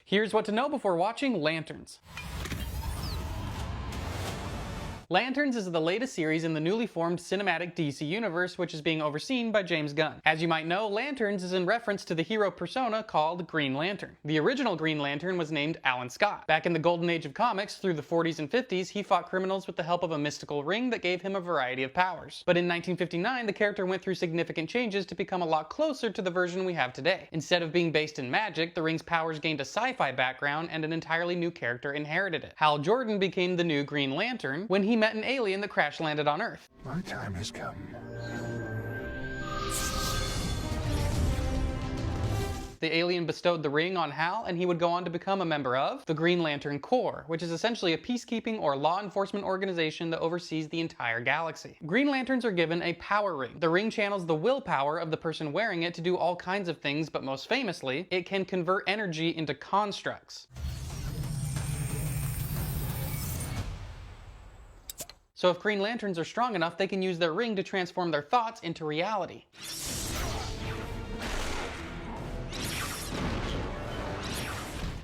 Here's what to know before watching Lanterns. Lanterns is the latest series in the newly formed cinematic DC universe, which is being overseen by James Gunn. As you might know, Lanterns is in reference to the hero persona called Green Lantern. The original Green Lantern was named Alan Scott. Back in the golden age of comics, through the 40s and 50s, he fought criminals with the help of a mystical ring that gave him a variety of powers. But in 1959, the character went through significant changes to become a lot closer to the version we have today. Instead of being based in magic, the ring's powers gained a sci-fi background and an entirely new character inherited it. Hal Jordan became the new Green Lantern when he met an alien that crash landed on Earth. My time has come. The alien bestowed the ring on Hal, and he would go on to become a member of the Green Lantern Corps, which is essentially a peacekeeping or law enforcement organization that oversees the entire galaxy. Green Lanterns are given a power ring. The ring channels the willpower of the person wearing it to do all kinds of things, but most famously, it can convert energy into constructs. So if Green Lanterns are strong enough, they can use their ring to transform their thoughts into reality.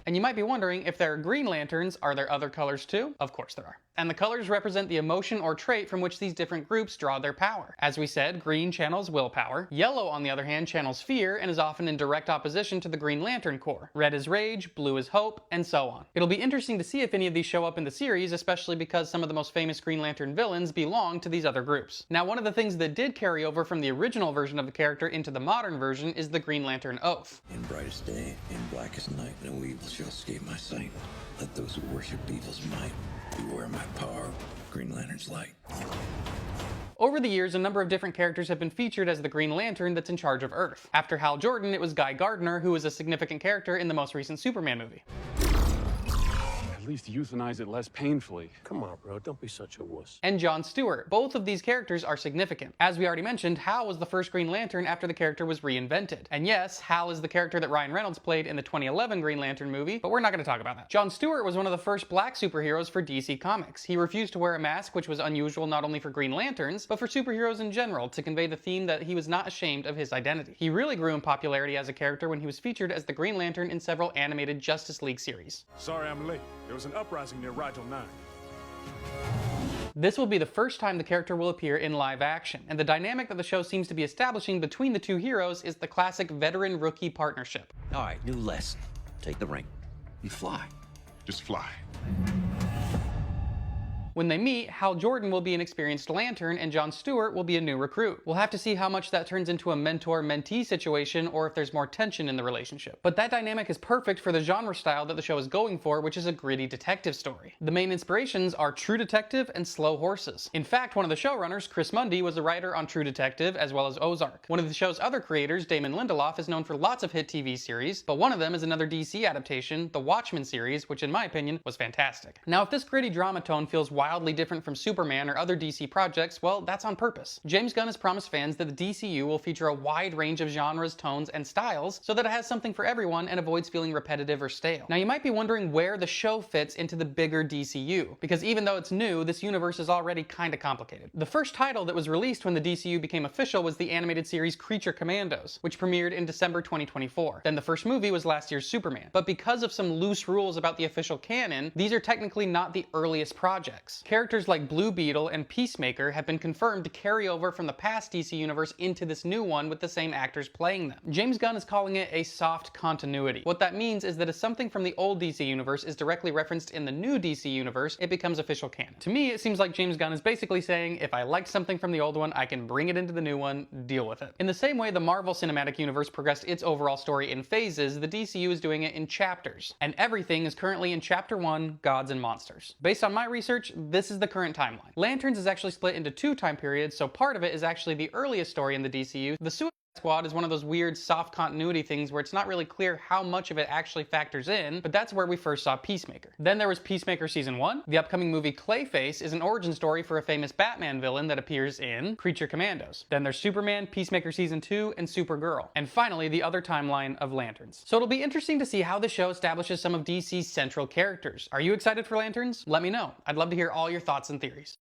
And you might be wondering, if there are Green Lanterns, are there other colors too? Of course there are. And the colors represent the emotion or trait from which these different groups draw their power. As we said, green channels willpower. Yellow, on the other hand, channels fear and is often in direct opposition to the Green Lantern Corps. Red is rage, blue is hope, and so on. It'll be interesting to see if any of these show up in the series, especially because some of the most famous Green Lantern villains belong to these other groups. Now, one of the things that did carry over from the original version of the character into the modern version is the Green Lantern Oath. In brightest day, in blackest night, no evil shall escape my sight. Let those who worship evil's might beware my power, Green Lantern's light. Over the years, a number of different characters have been featured as the Green Lantern that's in charge of Earth. After Hal Jordan, it was Guy Gardner, who was a significant character in the most recent Superman movie. At least euthanize it less painfully. Come on, bro, don't be such a wuss. And Jon Stewart. Both of these characters are significant. As we already mentioned, Hal was the first Green Lantern after the character was reinvented. And yes, Hal is the character that Ryan Reynolds played in the 2011 Green Lantern movie, but we're not going to talk about that. Jon Stewart was one of the first black superheroes for DC Comics. He refused to wear a mask, which was unusual not only for Green Lanterns, but for superheroes in general, to convey the theme that he was not ashamed of his identity. He really grew in popularity as a character when he was featured as the Green Lantern in several animated Justice League series. Sorry I'm late. There was an uprising near Rigel 9. This will be the first time the character will appear in live action, and the dynamic that the show seems to be establishing between the two heroes is the classic veteran-rookie partnership. All right, new lesson. Take the ring and fly. Just fly. When they meet, Hal Jordan will be an experienced Lantern and Jon Stewart will be a new recruit. We'll have to see how much that turns into a mentor-mentee situation or if there's more tension in the relationship. But that dynamic is perfect for the genre style that the show is going for, which is a gritty detective story. The main inspirations are True Detective and Slow Horses. In fact, one of the showrunners, Chris Mundy, was a writer on True Detective as well as Ozark. One of the show's other creators, Damon Lindelof, is known for lots of hit TV series, but one of them is another DC adaptation, the Watchmen series, which in my opinion was fantastic. Now, if this gritty drama tone feels wildly different from Superman or other DC projects, well, that's on purpose. James Gunn has promised fans that the DCU will feature a wide range of genres, tones, and styles so that it has something for everyone and avoids feeling repetitive or stale. Now, you might be wondering where the show fits into the bigger DCU, because even though it's new, this universe is already kinda complicated. The first title that was released when the DCU became official was the animated series Creature Commandos, which premiered in December 2024. Then the first movie was last year's Superman. But because of some loose rules about the official canon, these are technically not the earliest projects. Characters like Blue Beetle and Peacemaker have been confirmed to carry over from the past DC universe into this new one with the same actors playing them. James Gunn is calling it a soft continuity. What that means is that if something from the old DC universe is directly referenced in the new DC universe, it becomes official canon. To me, it seems like James Gunn is basically saying, if I liked something from the old one, I can bring it into the new one, deal with it. In the same way the Marvel Cinematic Universe progressed its overall story in phases, the DCU is doing it in chapters. And everything is currently in Chapter 1, Gods and Monsters. Based on my research, this is the current timeline. Lanterns is actually split into two time periods, so part of it is actually the earliest story in the DCU. The Suicide Squad is one of those weird soft continuity things where it's not really clear how much of it actually factors in, but that's where we first saw Peacemaker. Then there was Peacemaker Season 1. The upcoming movie Clayface is an origin story for a famous Batman villain that appears in Creature Commandos. Then there's Superman, Peacemaker Season 2, and Supergirl. And finally, the other timeline of Lanterns. So it'll be interesting to see how the show establishes some of DC's central characters. Are you excited for Lanterns? Let me know. I'd love to hear all your thoughts and theories.